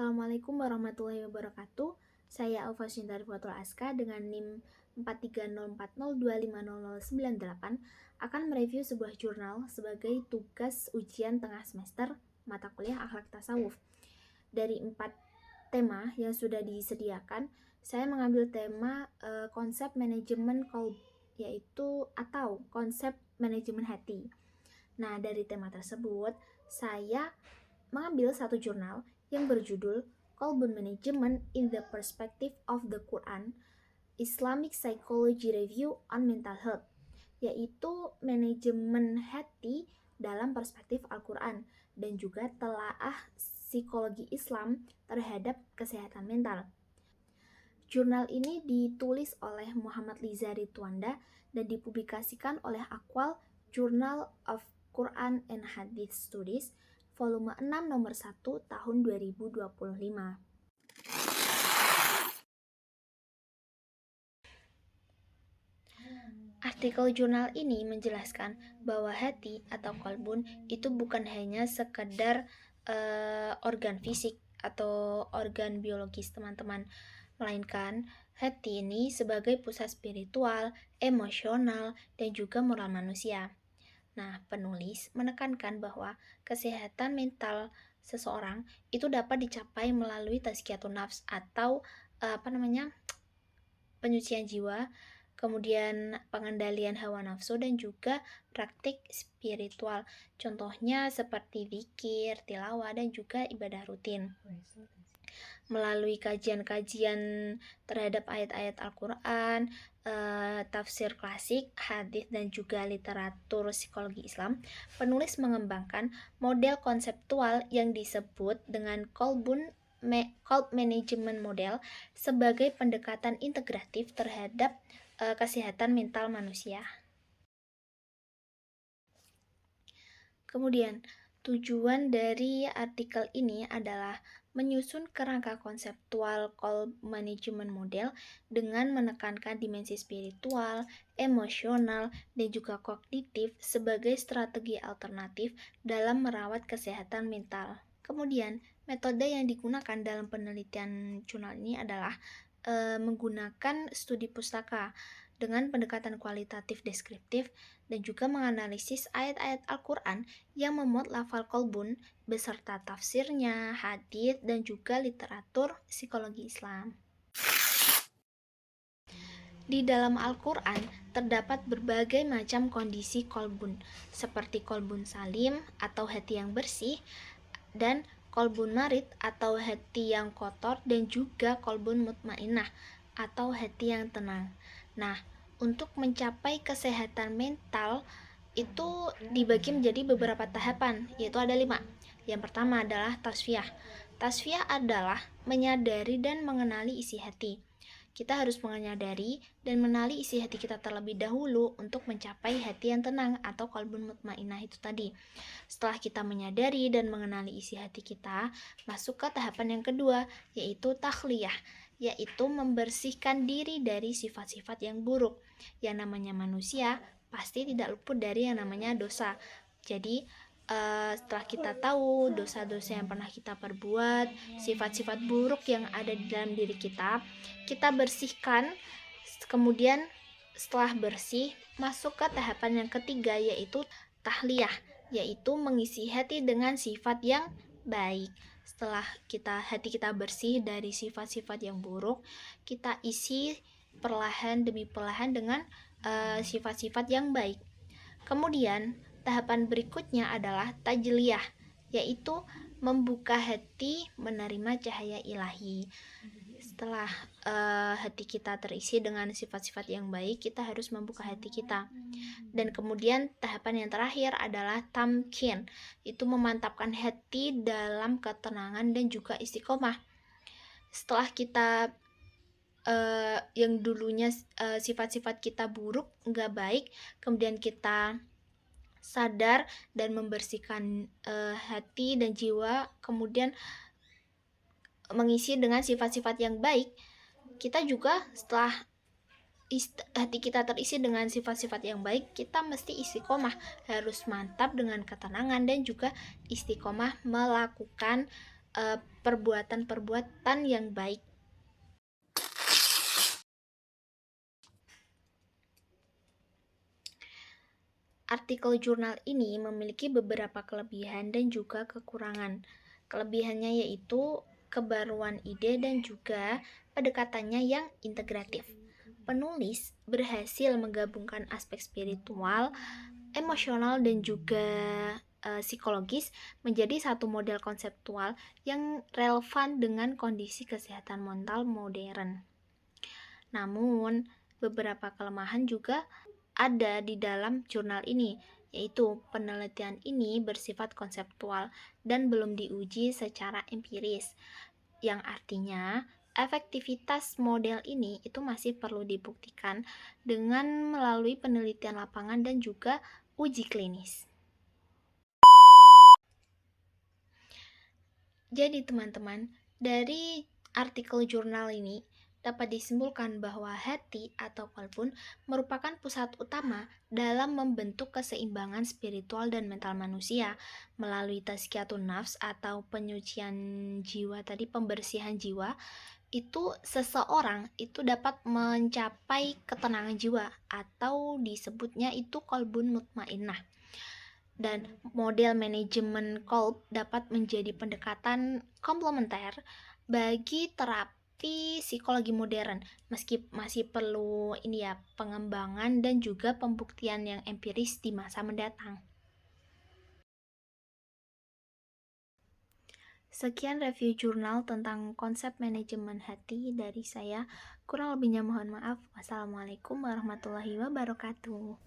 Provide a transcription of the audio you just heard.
Assalamualaikum warahmatullahi wabarakatuh. Saya Alfa Shinta Rifatul Aska dengan NIM 43040250098 akan mereview sebuah jurnal sebagai tugas ujian tengah semester mata kuliah akhlak tasawuf. Dari 4 tema yang sudah disediakan, saya mengambil tema konsep manajemen qalb, yaitu atau konsep manajemen hati. Nah, dari tema tersebut, saya mengambil satu jurnal yang berjudul Qalbun Management in the Perspective of the Quran, Islamic Psychology Review on Mental Health, yaitu manajemen hati dalam perspektif Al-Quran dan juga telaah psikologi Islam terhadap kesehatan mental. Jurnal ini ditulis oleh Muhammad Liza Ridwanda dan dipublikasikan oleh Aqwal Journal of Quran and Hadith Studies volume 6 nomor 1 tahun 2025. Artikel jurnal ini menjelaskan bahwa hati atau qalbun itu bukan hanya sekedar organ fisik atau organ biologis teman-teman, melainkan hati ini sebagai pusat spiritual, emosional, dan juga moral manusia. Nah, penulis menekankan bahwa kesehatan mental seseorang itu dapat dicapai melalui tazkiyatun nafs atau penyucian jiwa, kemudian pengendalian hawa nafsu dan juga praktik spiritual. Contohnya seperti zikir, tilawah, dan juga ibadah rutin. Melalui kajian-kajian terhadap ayat-ayat Al-Quran, tafsir klasik, hadis, dan juga literatur psikologi Islam, penulis mengembangkan model konseptual yang disebut dengan qalb management model sebagai pendekatan integratif terhadap kesehatan mental manusia. Kemudian, tujuan dari artikel ini adalah menyusun kerangka konseptual qalb management model dengan menekankan dimensi spiritual, emosional, dan juga kognitif sebagai strategi alternatif dalam merawat kesehatan mental. Kemudian, metode yang digunakan dalam penelitian jurnal ini adalah menggunakan studi pustaka dengan pendekatan kualitatif deskriptif dan juga menganalisis ayat-ayat Al-Quran yang memuat lafal qalbun beserta tafsirnya, hadits, dan juga literatur psikologi Islam. Di dalam Al-Quran terdapat berbagai macam kondisi qalbun, seperti qalbun salim atau hati yang bersih, dan qalbun marid atau hati yang kotor, dan juga qalbun mutmainnah atau hati yang tenang. Nah, untuk mencapai kesehatan mental itu dibagi menjadi beberapa tahapan, yaitu ada 5. Yang pertama adalah tasfiyah. Tasfiyah adalah menyadari dan mengenali isi hati. Kita harus menyadari dan mengenali isi hati kita terlebih dahulu untuk mencapai hati yang tenang atau qalbun mutmainnah itu tadi. Setelah kita menyadari dan mengenali isi hati kita, masuk ke tahapan yang kedua, yaitu takhliyah, yaitu membersihkan diri dari sifat-sifat yang buruk. Yang namanya manusia pasti tidak luput dari yang namanya dosa. Jadi setelah kita tahu dosa-dosa yang pernah kita perbuat, sifat-sifat buruk yang ada di dalam diri kita bersihkan. Kemudian setelah bersih, masuk ke tahapan yang ketiga, yaitu tahliyah, yaitu mengisi hati dengan sifat yang baik. Setelah hati kita bersih dari sifat-sifat yang buruk, kita isi perlahan demi perlahan dengan sifat-sifat yang baik. Kemudian tahapan berikutnya adalah tajliyah, yaitu membuka hati menerima cahaya ilahi. Setelah hati kita terisi dengan sifat-sifat yang baik, kita harus membuka hati kita. Dan kemudian tahapan yang terakhir adalah tamkin, itu memantapkan hati dalam ketenangan dan juga istiqomah. Setelah kita yang dulunya sifat-sifat kita buruk, nggak baik, kemudian kita sadar dan membersihkan hati dan jiwa, kemudian mengisi dengan sifat-sifat yang baik, kita juga setelah hati kita terisi dengan sifat-sifat yang baik, kita mesti istiqomah, harus mantap dengan ketenangan dan juga istiqomah melakukan perbuatan-perbuatan yang baik. Artikel jurnal ini memiliki beberapa kelebihan dan juga kekurangan. Kelebihannya yaitu kebaruan ide dan juga pendekatannya yang integratif. Penulis berhasil menggabungkan aspek spiritual, emosional, dan juga psikologis menjadi satu model konseptual yang relevan dengan kondisi kesehatan mental modern. Namun, beberapa kelemahan juga ada di dalam jurnal ini, yaitu penelitian ini bersifat konseptual dan belum diuji secara empiris, yang artinya efektivitas model ini itu masih perlu dibuktikan dengan melalui penelitian lapangan dan juga uji klinis. Jadi teman-teman, dari artikel jurnal ini dapat disimpulkan bahwa hati atau kolbun merupakan pusat utama dalam membentuk keseimbangan spiritual dan mental manusia melalui tazkiyatun nafs atau penyucian jiwa tadi, pembersihan jiwa. Itu seseorang itu dapat mencapai ketenangan jiwa atau disebutnya itu kolbun mutmainnah. Dan model manajemen kolb dapat menjadi pendekatan komplementer bagi terapi psikologi modern, meski masih perlu pengembangan dan juga pembuktian yang empiris di masa mendatang. Sekian review jurnal tentang konsep manajemen hati dari saya. Kurang lebihnya mohon maaf. Wassalamualaikum warahmatullahi wabarakatuh.